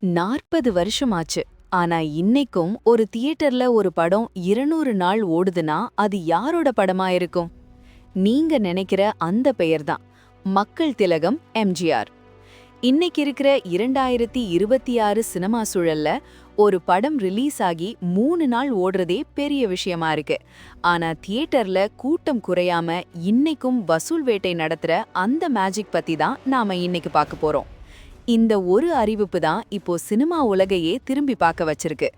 40 வருஷமாச்சு. ஆனா இன்னைக்கும் ஒரு தியேட்டர்ல ஒரு படம் 200 நாள் ஓடுதுன்னா அது யாரோட படமா இருக்கும்? நீங்க நினைக்கிற அந்த பெயர்தான் மக்கள் திலகம் எம்ஜிஆர். இன்னைக்கு இருக்கிற 2026 சினிமா சூழல்ல ஒரு படம் ரிலீஸ் ஆகி 3 நாள் ஓடுறதே பெரிய விஷயமா இருக்கு. ஆனா தியேட்டர்ல கூட்டம் குறையாம இன்னைக்கும் வசூல் வேட்டை நடத்துற அந்த மேஜிக் பத்தி தான் நாம இன்னைக்கு பார்க்க போறோம். இந்த ஒரு அறிவிப்பு தான் இப்போ சினிமா உலகையே திரும்பி பார்க்க வச்சிருக்கு.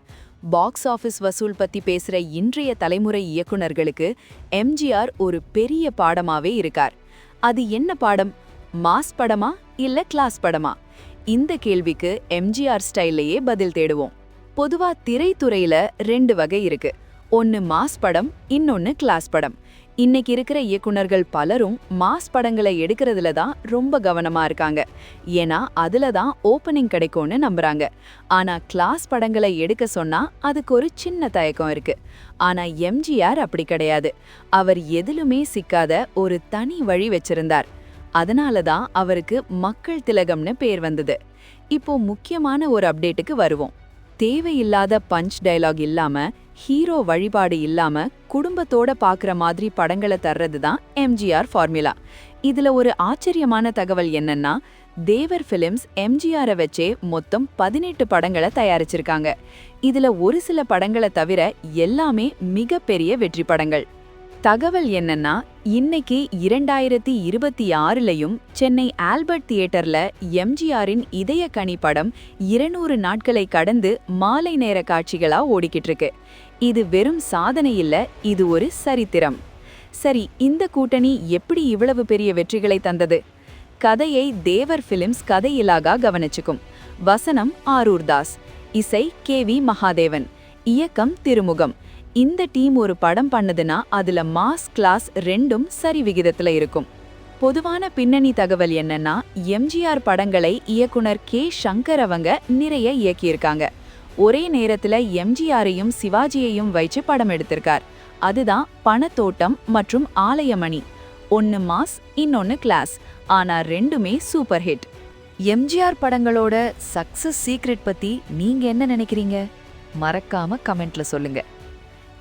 பாக்ஸ் ஆஃபீஸ் வசூல் பத்தி பேசுற இன்றைய தலைமுறை இயக்குனர்களுக்கு எம்ஜிஆர் ஒரு பெரிய பாடமாவே இருக்கார். அது என்ன பாடம்? மாஸ் படமா இல்ல கிளாஸ் படமா? இந்த கேள்விக்கு எம்ஜிஆர் ஸ்டைல்லையே பதில் தேடுவோம். பொதுவா திரைத்துறையில 2 வகை இருக்கு. ஒன்னு மாஸ் படம், இன்னொன்னு கிளாஸ் படம். இன்னைக்கு இருக்கிற இயக்குனர்கள் பலரும் மாஸ் படங்களை எடுக்கிறதுல தான் ரொம்ப கவனமா இருக்காங்க. ஏன்னா அதுல தான் ஓப்பனிங் கிடைக்கும்னு நம்புறாங்க. ஆனா கிளாஸ் படங்களை எடுக்க சொன்னா அதுக்கு ஒரு சின்ன தயக்கம் இருக்கு. ஆனா எம்ஜிஆர் அப்படி கிடையாது. அவர் எதிலுமே சிக்காத ஒரு தனி வழி வச்சிருந்தார். அதனால தான் அவருக்கு மக்கள் திலகம்னு பேர் வந்தது. இப்போ முக்கியமான ஒரு அப்டேட்டுக்கு வருவோம். தேவையில்லாத பஞ்ச் டயலாக் இல்லாம, ஹீரோ வழிபாடு இல்லாம குடும்பத்தோட பாக்குற மாதிரி படங்களை தர்றது தான் எம்ஜிஆர் ஃபார்முலா. இதுல ஒரு ஆச்சரியமான தகவல் என்னன்னா, தேவர் பிலிம்ஸ் எம்ஜிஆரை வச்சே மொத்தம் 18 படங்களை தயாரிச்சிருக்காங்க. இதுல ஒரு சில படங்களை தவிர எல்லாமே மிகப்பெரிய வெற்றி படங்கள். தகவல் என்னன்னா, இன்னைக்கு 2026லயும் சென்னை ஆல்பர்ட் தியேட்டர்ல எம்ஜிஆரின் இதய கனி படம் 200 நாட்களை கடந்து மாலை நேர காட்சிகளா ஓடிக்கிட்டு இருக்கு. இது வெறும் சாதனை இல்ல, இது ஒரு சரித்திரம். சரி, இந்த கூட்டணி எப்படி இவ்வளவு பெரிய வெற்றிகளை தந்தது? கதையை தேவர் பிலிம்ஸ் கதையிலாக கவனிச்சுக்கும். வசனம் ஆரூர் தாஸ், இசை KV மகாதேவன், இயக்கம் திருமுகம். இந்த டீம் ஒரு படம் பண்ணதுன்னா அதுல மாஸ் கிளாஸ் ரெண்டும் சரி விகிதத்துல இருக்கும். பொதுவான பின்னணி தகவல் என்னன்னா, எம்ஜிஆர் படங்களை இயக்குனர் சங்கர் அவங்க நிறைய இயக்கியிருக்காங்க. ஒரே நேரத்துல எம்ஜிஆரையும் சிவாஜியையும் வச்சு படம் எடுத்திருக்கார். அதுதான் பணத்தோட்டம் மற்றும் ஆலயமணி. ஒன்னு மாஸ், இன்னொன்னு கிளாஸ். ஆனா ரெண்டுமே சூப்பர் ஹிட். எம்ஜிஆர் படங்களோட சக்சஸ் சீக்ரெட் பத்தி நீங்க என்ன நினைக்கிறீங்க? மறக்காம கமெண்ட்ல சொல்லுங்க.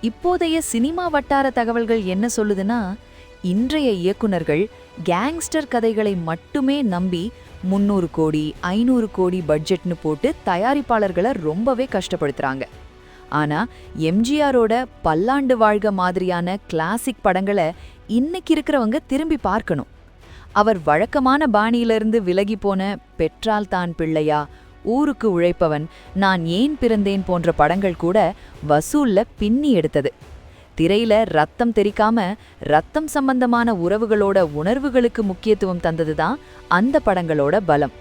இப்போதைய சினிமா வட்டார தகவல்கள் என்ன சொல்லுதுன்னா, இன்றைய இயக்குனர்கள் கேங்ஸ்டர் கதைகளை மட்டுமே நம்பி 300 கோடி 500 கோடி பட்ஜெட்னு போட்டு தயாரிப்பாளர்களை ரொம்பவே கஷ்டப்படுத்துறாங்க. ஆனா எம்ஜிஆரோட பல்லாண்டு வாழ்க மாதிரியான கிளாசிக் படங்களை இன்னைக்கு இருக்கிறவங்க திரும்பி பார்க்கணும். அவர் வழக்கமான பாணியிலிருந்து விலகி போன பெற்றால் தான் பிள்ளையா, ஊருக்கு உழைப்பவன், நான் ஏன் பிறந்தேன் போன்ற படங்கள் கூட வசூல்ல பின்னி எடுத்தது. திரையில ரத்தம் தெரிக்காம ரத்தம் சம்பந்தமான உறவுகளோட உணர்வுகளுக்கு முக்கியத்துவம் தந்ததுதான் அந்த படங்களோட பலம்.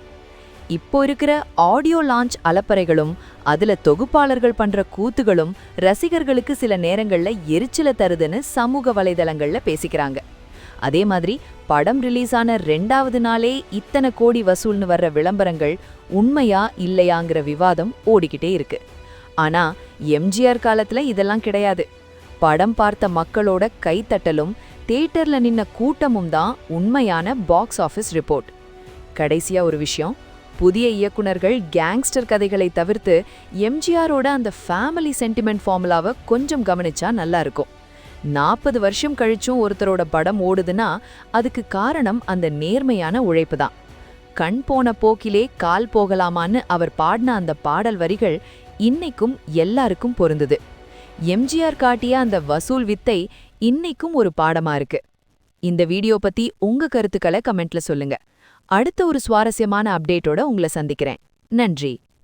இப்போ இருக்கிற ஆடியோ லான்ச் அலப்பறைகளும் அதுல தொகுப்பாளர்கள் பண்ற கூத்துகளும் ரசிகர்களுக்கு சில நேரங்கள்ல எரிச்சல தருதுன்னு சமூக வலைதளங்கள்ல பேசிக்கிறாங்க. அதே மாதிரி படம் ரிலீஸ் ஆன 2வது நாளே இத்தனை கோடி வசூல்னு வர்ற விளம்பரங்கள் உண்மையா இல்லையாங்கிற விவாதம் ஓடிக்கிட்டே இருக்கு. ஆனா எம்ஜிஆர் காலத்துல இதெல்லாம் கிடையாது. படம் பார்த்த மக்களோட கைத்தட்டலும் தியேட்டர்ல நின்ன கூட்டமும் தான் உண்மையான பாக்ஸ் ஆஃபீஸ் ரிப்போர்ட். கடைசியா ஒரு விஷயம், புதிய இயக்குனர்கள் கேங்ஸ்டர் கதைகளை தவிர்த்து எம்ஜிஆரோட அந்த ஃபேமிலி சென்டிமெண்ட் ஃபார்முலாவை கொஞ்சம் கவனிச்சா நல்லா இருக்கும். 40 வருஷம் கழிச்சும் ஒருத்தரோட படம் ஓடுதுன்னா அதுக்கு காரணம் அந்த நேர்மையான உழைப்பு தான். கண் போன போக்கிலே கால் போகலாமான்னு அவர் பாடின அந்த பாடல் வரிகள் இன்னைக்கும் எல்லாருக்கும் பொருந்துது. எம்ஜிஆர் காட்டிய அந்த வசூல் வித்தை இன்னைக்கும் ஒரு பாடமா இருக்கு. இந்த வீடியோ பத்தி உங்க கருத்துக்களை கமெண்ட்ல சொல்லுங்க. அடுத்த ஒரு சுவாரஸ்யமான அப்டேட்டோட உங்களை சந்திக்கிறேன். நன்றி.